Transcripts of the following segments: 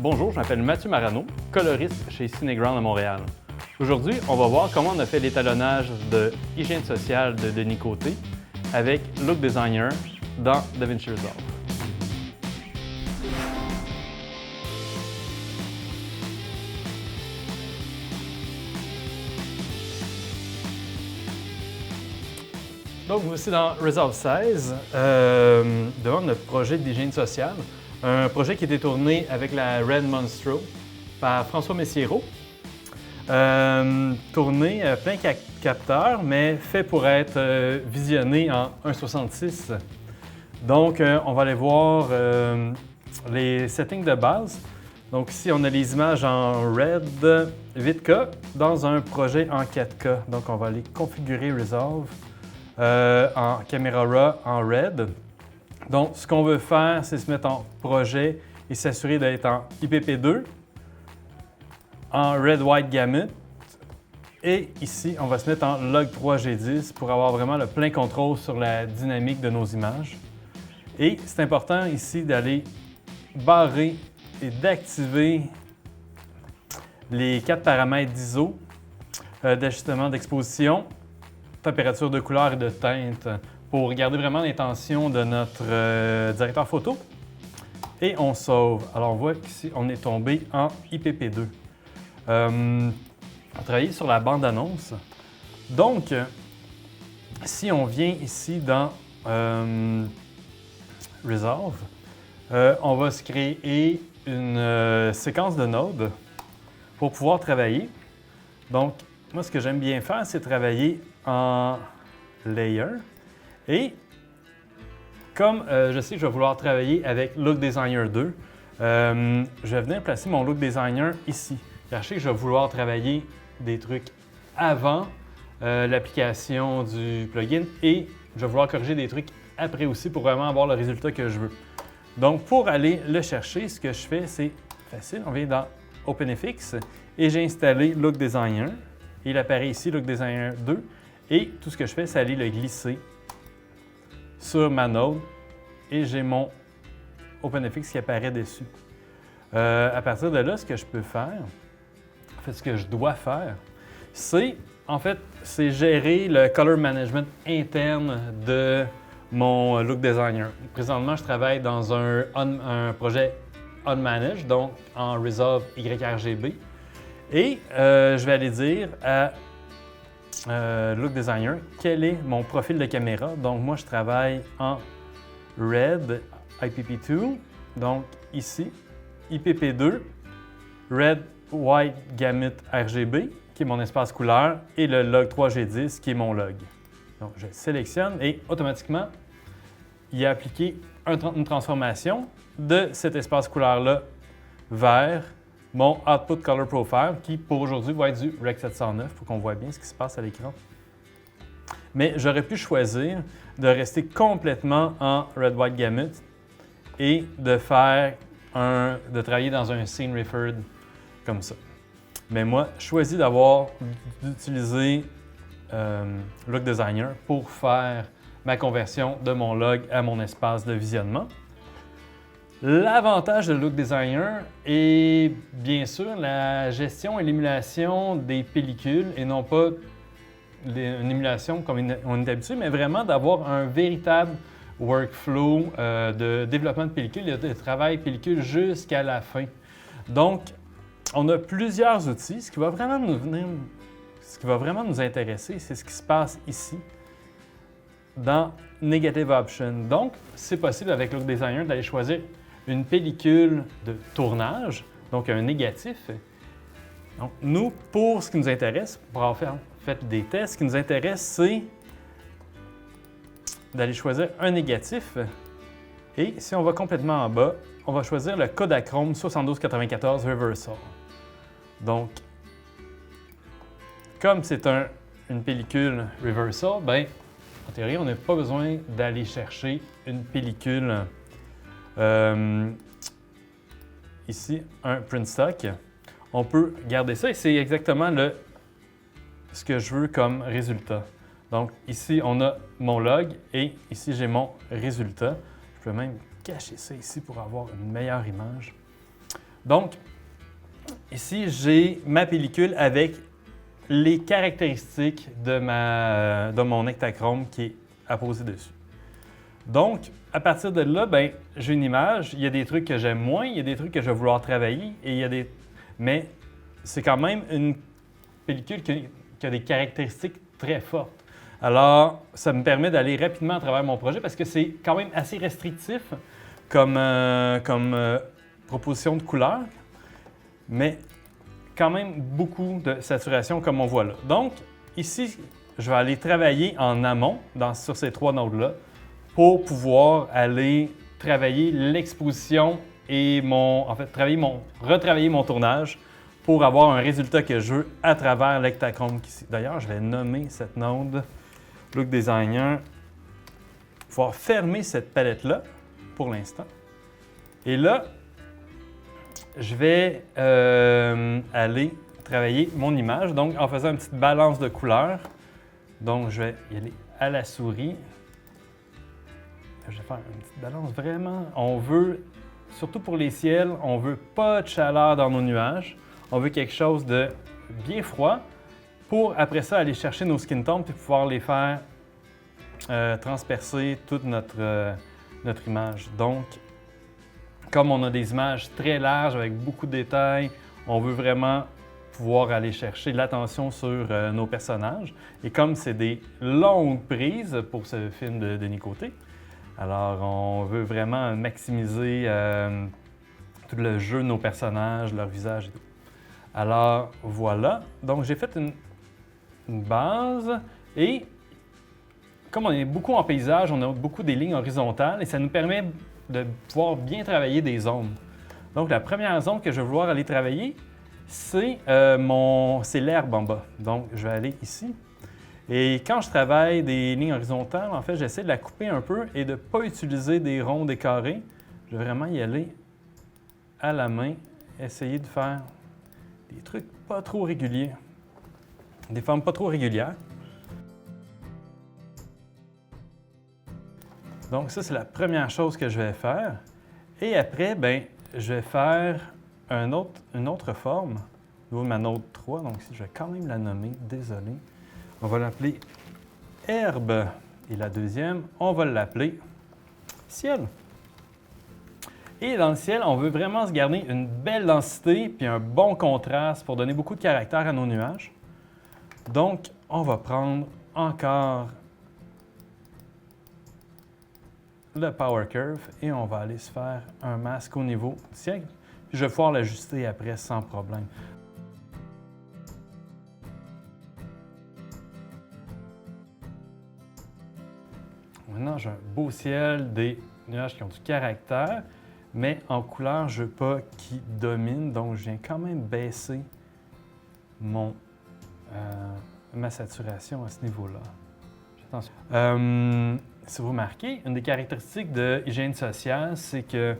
Bonjour, je m'appelle Mathieu Marano, coloriste chez Cineground à Montréal. Aujourd'hui, on va voir comment on a fait l'étalonnage de Hygiène sociale de Denis Côté avec Look Designer dans DaVinci Resolve. Donc, voici dans Resolve 16, devant notre projet d'hygiène sociale. Un projet qui a été tourné avec la Red Monstro par François Messiero. Tourné plein capteur, mais fait pour être visionné en 1.66. Donc, on va aller voir les settings de base. Donc ici, on a les images en Red 8K dans un projet en 4K. Donc, on va aller configurer Resolve en caméra RAW en Red. Donc, ce qu'on veut faire, c'est se mettre en projet et s'assurer d'être en IPP2, en Red White Gamut. Et ici, on va se mettre en Log 3G10 pour avoir vraiment le plein contrôle sur la dynamique de nos images. Et c'est important ici d'aller barrer et d'activer les 4 paramètres d'ISO, d'ajustement d'exposition, température de couleur et de teinte pour garder vraiment l'intention de notre directeur photo. Et on sauve. Alors on voit qu'ici, on est tombé en IPP2. On va travailler sur la bande-annonce. Donc, si on vient ici dans Resolve, on va se créer une séquence de nodes pour pouvoir travailler. Donc, moi, ce que j'aime bien faire, c'est travailler en layer. Et comme je sais que je vais vouloir travailler avec Look Designer 2, je vais venir placer mon Look Designer ici. Car je sais que je vais vouloir travailler des trucs avant l'application du plugin et je vais vouloir corriger des trucs après aussi pour vraiment avoir le résultat que je veux. Donc, pour aller le chercher, ce que je fais, c'est facile. On vient dans OpenFX et j'ai installé Look Designer. Il apparaît ici, Look Designer 2. Et tout ce que je fais, c'est aller le glisser sur ma node et j'ai mon OpenFX qui apparaît dessus. À partir de là, ce que je peux faire, en fait, ce que je dois faire, c'est gérer le color management interne de mon Look Designer. Présentement, je travaille dans un projet unmanaged, donc en Resolve YRGB. Et je vais aller dire à Look Designer quel est mon profil de caméra. Donc, moi, je travaille en Red IPP2, donc ici, IPP2, Red White Gamut RGB, qui est mon espace couleur, et le Log 3G10, qui est mon log. Donc, je sélectionne et automatiquement, il a appliqué une transformation de cet espace couleur-là vers mon Output Color Profile, qui pour aujourd'hui va être du Rec 709 pour qu'on voit bien ce qui se passe à l'écran. Mais j'aurais pu choisir de rester complètement en Red White Gamut et de travailler dans un Scene Referred comme ça. Mais moi, je choisis d'utiliser Look Designer pour faire ma conversion de mon log à mon espace de visionnement. L'avantage de Look Designer est bien sûr la gestion et l'émulation des pellicules et non pas une émulation comme on est habitué, mais vraiment d'avoir un véritable workflow de développement de pellicules et de travail pellicule jusqu'à la fin. Donc, on a plusieurs outils. Ce qui va vraiment nous intéresser, c'est ce qui se passe ici dans Negative Option. Donc, c'est possible avec Look Designer d'aller choisir une pellicule de tournage, donc un négatif. Donc, nous, pour ce qui nous intéresse, pour avoir fait des tests, ce qui nous intéresse, c'est d'aller choisir un négatif. Et si on va complètement en bas, on va choisir le Kodachrome 7294 Reversal. Donc, comme c'est une pellicule Reversal, bien, en théorie, on n'a pas besoin d'aller chercher une pellicule ici, un print stock. On peut garder ça et c'est exactement ce que je veux comme résultat. Donc ici, on a mon log et ici, j'ai mon résultat. Je peux même cacher ça ici pour avoir une meilleure image. Donc, ici, j'ai ma pellicule avec les caractéristiques de mon Ektachrome qui est apposé dessus. Donc, à partir de là, ben, j'ai une image. Il y a des trucs que j'aime moins, il y a des trucs que je vais vouloir travailler, et il y a des... mais c'est quand même une pellicule qui a des caractéristiques très fortes. Alors, ça me permet d'aller rapidement à travers mon projet parce que c'est quand même assez restrictif comme proposition de couleur, mais quand même beaucoup de saturation comme on voit là. Donc, ici, je vais aller travailler en amont sur ces 3 nodes-là pour pouvoir aller travailler l'exposition et retravailler mon tournage pour avoir un résultat que je veux à travers l'Ektachrome. D'ailleurs, je vais nommer cette node Look Designer. Il faut fermer cette palette-là pour l'instant. Et là, je vais aller travailler mon image, donc en faisant une petite balance de couleurs. Donc, je vais y aller à la souris. Je vais faire une petite balance vraiment. On veut, surtout pour les ciels, on veut pas de chaleur dans nos nuages. On veut quelque chose de bien froid pour après ça aller chercher nos skin tones et pouvoir les faire transpercer toute notre image. Donc, comme on a des images très larges avec beaucoup de détails, on veut vraiment pouvoir aller chercher l'attention sur nos personnages. Et comme c'est des longues prises pour ce film de Denis Côté, alors on veut vraiment maximiser tout le jeu de nos personnages, leur visage et tout. Alors voilà, donc j'ai fait une base et comme on est beaucoup en paysage, on a beaucoup des lignes horizontales et ça nous permet de pouvoir bien travailler des zones. Donc la première zone que je vais vouloir aller travailler, c'est l'herbe en bas. Donc je vais aller ici. Et quand je travaille des lignes horizontales, en fait, j'essaie de la couper un peu et de ne pas utiliser des ronds, des carrés. Je vais vraiment y aller à la main, essayer de faire des trucs pas trop réguliers, des formes pas trop régulières. Donc ça, c'est la première chose que je vais faire. Et après, ben, je vais faire une autre forme au niveau de ma node 3. Donc ici, je vais quand même la nommer, désolé. On va l'appeler herbe. Et la deuxième, on va l'appeler ciel. Et dans le ciel, on veut vraiment se garder une belle densité puis un bon contraste pour donner beaucoup de caractère à nos nuages. Donc, on va prendre encore le Power Curve et on va aller se faire un masque au niveau du ciel. Puis je vais pouvoir l'ajuster après sans problème. Maintenant, j'ai un beau ciel, des nuages qui ont du caractère, mais en couleur, je ne veux pas qu'ils dominent, donc je viens quand même baisser ma saturation à ce niveau-là. Attention. Si vous remarquez, une des caractéristiques de Hygiène sociale, c'est que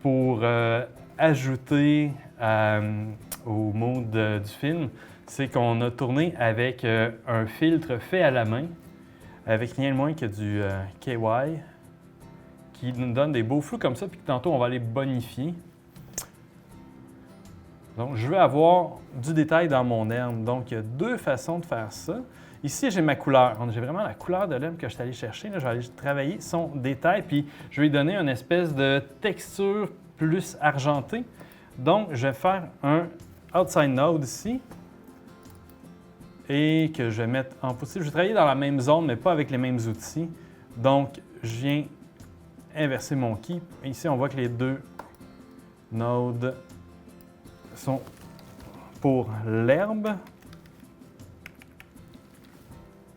pour ajouter au mode du film, c'est qu'on a tourné avec un filtre fait à la main, avec rien de moins que du KY, qui nous donne des beaux flous comme ça, puis que tantôt on va les bonifier. Donc, je veux avoir du détail dans mon herbe. Donc, il y a 2 façons de faire ça. Ici, j'ai ma couleur. J'ai vraiment la couleur de l'herbe que je suis allé chercher. Là, je vais aller travailler son détail, puis je vais lui donner une espèce de texture plus argentée. Donc, je vais faire un outside node ici et que je vais mettre en possible. Je vais travailler dans la même zone, mais pas avec les mêmes outils. Donc, je viens inverser mon key. Ici, on voit que les 2 nodes sont pour l'herbe.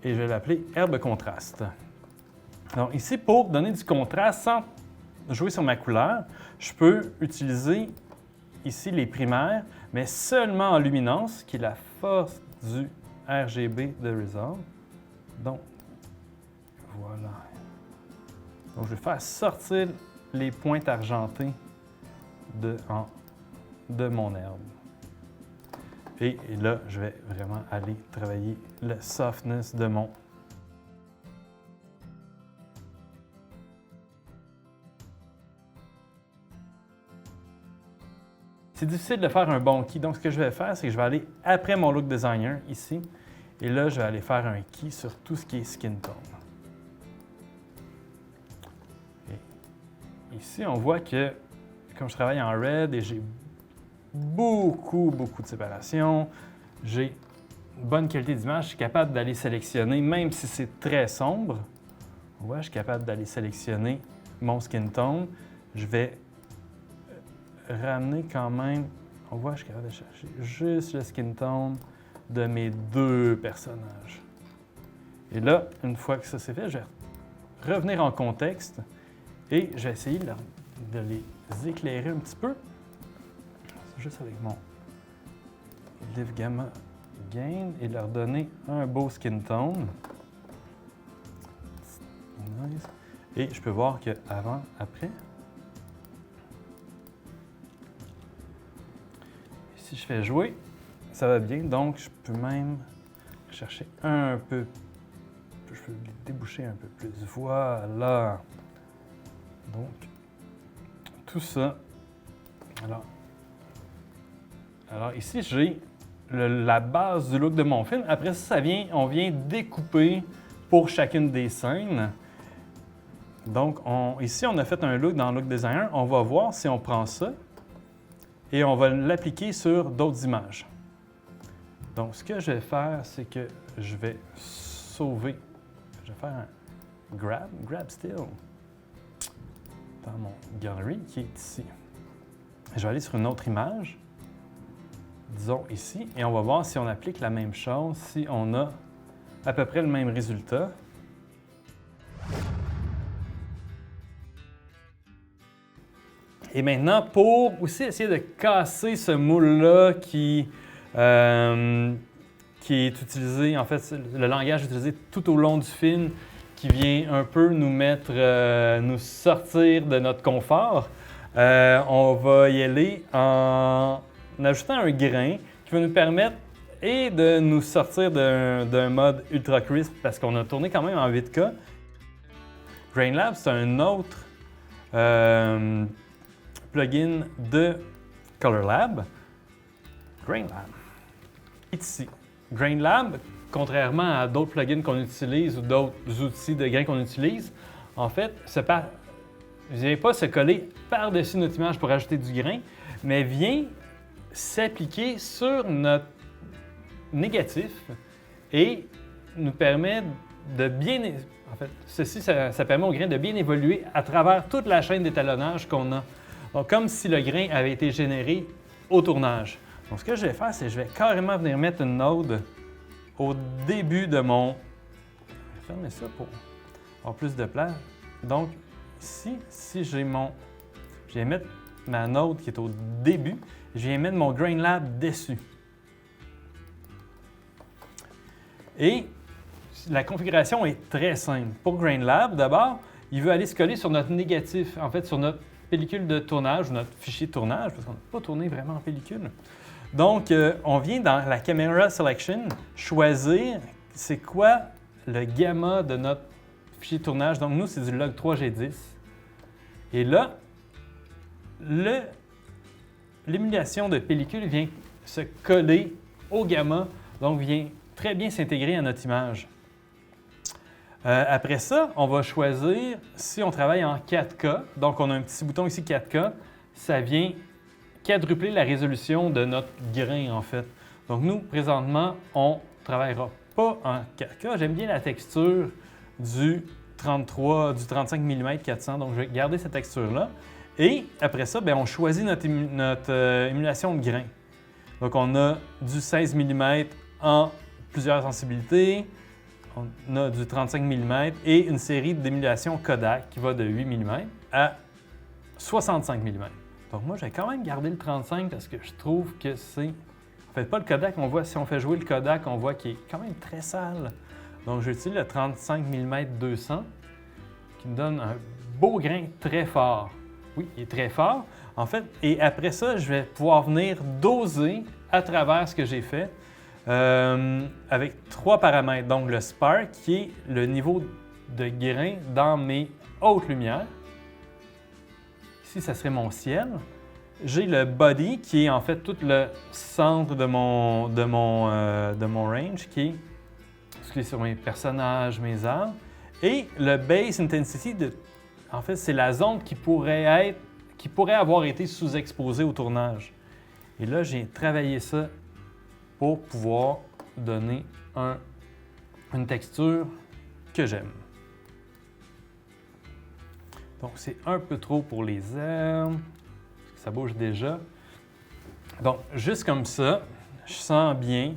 Et je vais l'appeler herbe contraste. Donc ici, pour donner du contraste sans jouer sur ma couleur, je peux utiliser ici les primaires, mais seulement en luminance, qui est la force du RGB de Resolve. Donc, voilà. Donc, je vais faire sortir les pointes argentées de mon herbe. Et là, je vais vraiment aller travailler le softness de mon c'est difficile de faire un bon key. Donc, ce que je vais faire, c'est que je vais aller après mon look designer, ici. Et là, je vais aller faire un key sur tout ce qui est skin tone. Et ici, on voit que, comme je travaille en red et j'ai beaucoup de séparation, j'ai une bonne qualité d'image, je suis capable d'aller sélectionner, même si c'est très sombre. On voit, je suis capable d'aller sélectionner mon skin tone. Je vais ramener quand même, on voit, je suis capable de chercher juste le skin tone de mes deux personnages. Et là, une fois que ça c'est fait, je vais revenir en contexte et je vais essayer de les éclairer un petit peu. Juste avec mon Live Gamma Gain et leur donner un beau skin tone. Nice. Et je peux voir que avant, après. Si je fais jouer, ça va bien. Donc, je peux même chercher un peu. Je peux déboucher un peu plus. Voilà. Donc, tout ça. Alors ici, j'ai la base du look de mon film. Après ça, on vient découper pour chacune des scènes. Donc, ici, on a fait un look dans Look Designer. On va voir si on prend ça et on va l'appliquer sur d'autres images. Donc, ce que je vais faire, c'est que je vais sauver. Je vais faire un grab still dans mon gallery qui est ici. Je vais aller sur une autre image, disons ici, et on va voir si on applique la même chose, si on a à peu près le même résultat. Et maintenant, pour aussi essayer de casser ce moule-là qui est utilisé, en fait, le langage utilisé tout au long du film, qui vient un peu nous sortir de notre confort, on va y aller en ajoutant un grain qui va nous permettre et de nous sortir d'un mode ultra crisp parce qu'on a tourné quand même en 8K. GrainLab, c'est un autre plugin de ColorLab. GrainLab est ici. GrainLab, contrairement à d'autres plugins qu'on utilise ou d'autres outils de grain qu'on utilise, en fait, ne vient pas se coller par-dessus notre image pour ajouter du grain, mais vient s'appliquer sur notre négatif et nous permet de bien... En fait, ça permet au grain de bien évoluer à travers toute la chaîne d'étalonnage qu'on a. Donc, comme si le grain avait été généré au tournage. Donc, ce que je vais faire, c'est que je vais carrément venir mettre une node au début de mon... Je vais fermer ça pour avoir plus de place. Donc, ici, si j'ai mon... Je vais mettre ma node qui est au début. Je viens mettre mon GrainLab dessus. Et la configuration est très simple. Pour GrainLab, d'abord, il veut aller se coller sur notre négatif, en fait, sur notre pellicule de tournage, ou notre fichier de tournage, parce qu'on n'a pas tourné vraiment en pellicule. Donc, on vient dans la Camera Selection choisir c'est quoi le gamma de notre fichier de tournage. Donc, nous, c'est du log3g10. Et là, l'émulation de pellicule vient se coller au gamma, donc vient très bien s'intégrer à notre image. Après ça, on va choisir si on travaille en 4K. Donc, on a un petit bouton ici 4K. Ça vient quadrupler la résolution de notre grain, en fait. Donc, nous, présentement, on ne travaillera pas en 4K. J'aime bien la texture du 35 mm 400. Donc, je vais garder cette texture-là. Et après ça, bien, on choisit notre émulation de grain. Donc, on a du 16 mm en plusieurs sensibilités. On a du 35 mm et une série d'émulation Kodak qui va de 8 mm à 65 mm. Donc moi, j'ai quand même gardé le 35 parce que je trouve que c'est... En fait, pas le Kodak, on voit, si on fait jouer le Kodak, on voit qu'il est quand même très sale. Donc j'utilise le 35 mm 200 qui me donne un beau grain très fort. Oui, il est très fort. En fait, et après ça, je vais pouvoir venir doser à travers ce que j'ai fait. Avec 3 paramètres. Donc, le spark, qui est le niveau de grain dans mes hautes lumières. Ici, ça serait mon ciel. j'ai le body qui est en fait tout le centre de mon range qui est sur mes personnages, mes armes. Et le base intensity, en fait, c'est la zone qui pourrait avoir été sous-exposée au tournage. Et là, j'ai travaillé ça pour pouvoir donner une texture que j'aime. Donc, c'est un peu trop pour les armes, parce que ça bouge déjà. Donc, juste comme ça, je sens bien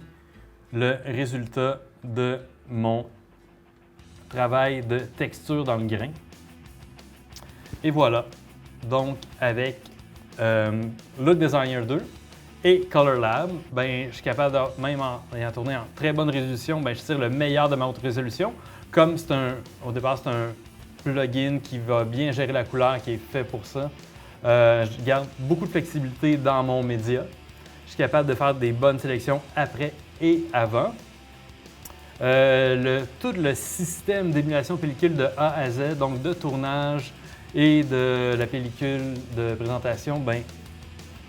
le résultat de mon travail de texture dans le grain. Et voilà. Donc, avec Look Designer 2 et Color Lab, ben, je suis capable, même en ayant tourné en très bonne résolution, ben, je tire le meilleur de ma haute résolution. Comme au départ, c'est un plugin qui va bien gérer la couleur, qui est fait pour ça. Je garde beaucoup de flexibilité dans mon média. Je suis capable de faire des bonnes sélections après et avant. Tout le système d'émulation pellicule de A à Z, donc de tournage et de la pellicule de présentation, ben,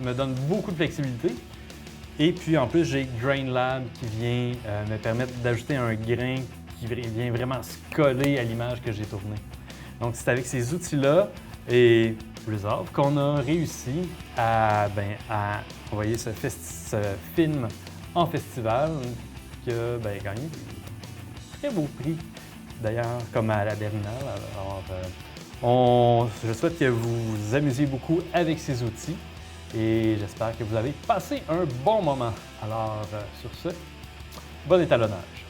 me donne beaucoup de flexibilité. Et puis en plus, j'ai Grain Lab qui vient me permettre d'ajouter un grain qui vient vraiment se coller à l'image que j'ai tournée. Donc c'est avec ces outils-là et Resolve qu'on a réussi à envoyer ce film en festival qui a gagné des très beaux prix, d'ailleurs, comme à la Berlinale. Alors, je souhaite que vous vous amusiez beaucoup avec ces outils et j'espère que vous avez passé un bon moment. Alors, sur ce, bon étalonnage!